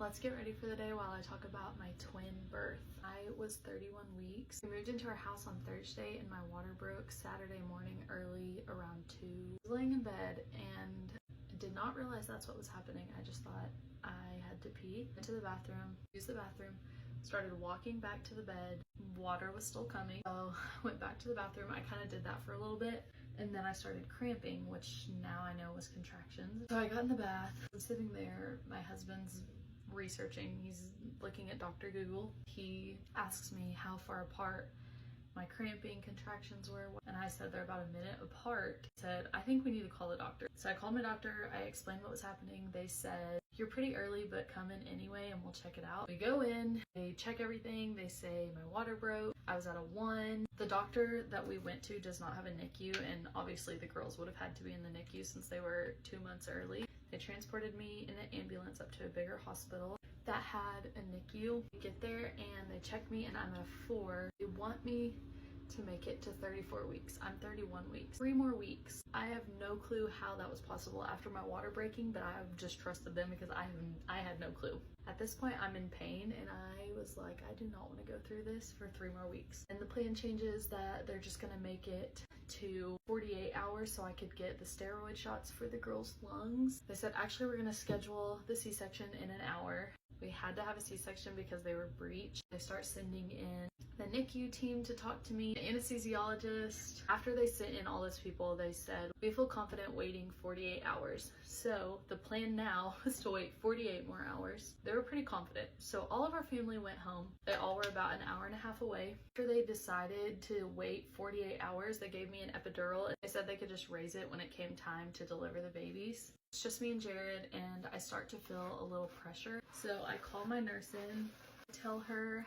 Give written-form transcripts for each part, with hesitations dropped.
let's get ready for the day while I talk about my twin birth. I was 31 weeks. We moved into our house on Thursday and my water broke Saturday morning early around 2. I was laying in bed and I did not realize that's what was happening. I just thought I had to pee. Went to the bathroom, used the bathroom, started walking back to the bed. Water was still coming, so I went back to the bathroom. I kind of did that for a little bit, and then I started cramping, which now I know was contractions. So I got in the bath. I'm sitting there. My husband's researching. He's looking at Dr. Google. He asks me how far apart my cramping contractions were, and I said they're about a minute apart. He said, I think we need to call the doctor. So I called my doctor. I explained what was happening. They said, you're pretty early, but come in anyway and we'll check it out. We go in, they check everything. They say my water broke. I was at a 1. The doctor that we went to does not have a NICU, and obviously the girls would have had to be in the NICU since they were 2 months early. They transported me in an ambulance up to a bigger hospital that had a NICU. We get there and they check me and I'm at a 4. They want me to make it to 34 weeks. I'm 31 weeks. 3 more weeks. I have no clue how that was possible after my water breaking, but I've just trusted them because I had no clue. At this point, I'm in pain and I was like, I do not want to go through this for 3 more weeks. And the plan changes that they're just gonna make it to 48 hours so I could get the steroid shots for the girls' lungs. They said, actually, we're gonna schedule the C-section in an hour. We had to have a C-section because they were breached. They start sending in the NICU team to talk to me, the anesthesiologist. After they sent in all those people, they said, we feel confident waiting 48 hours. So the plan now is to wait 48 more hours. They were pretty confident. So all of our family went home. They all were about an hour and a half away. After they decided to wait 48 hours, they gave me an epidural. They said they could just raise it when it came time to deliver the babies. It's just me and Jared, and I start to feel a little pressure. So I call my nurse in, tell her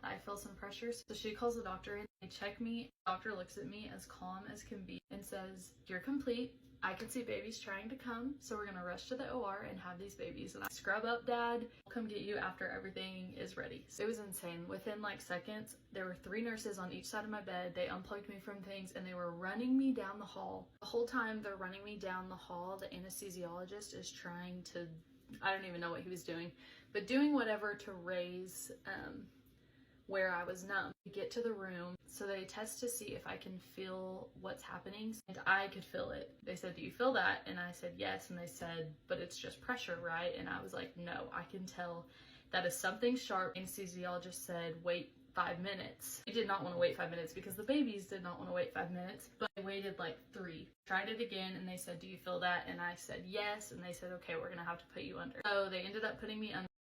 I feel some pressure. So she calls the doctor in, they check me. The doctor looks at me as calm as can be and says, you're complete. I can see babies trying to come, so we're gonna rush to the OR and have these babies. And I scrub up, Dad. I'll come get you after everything is ready. So it was insane. Within like seconds, there were 3 nurses on each side of my bed. They unplugged me from things and they were running me down the hall. The whole time they're running me down the hall, the anesthesiologist is trying to, I don't even know what he was doing, but doing whatever to raise where I was numb. We get to the room, so they test to see if I can feel what's happening, and I could feel it. They said, do you feel that? And I said, yes. And they said, but it's just pressure, right? And I was like, no, I can tell that is something sharp. Anesthesiologist said, wait 5 minutes. I did not want to wait 5 minutes because the babies did not want to wait 5 minutes, but I waited like 3. Tried it again and they said, do you feel that? And I said, yes. And they said, okay, we're gonna have to put you under. So they ended up putting me under.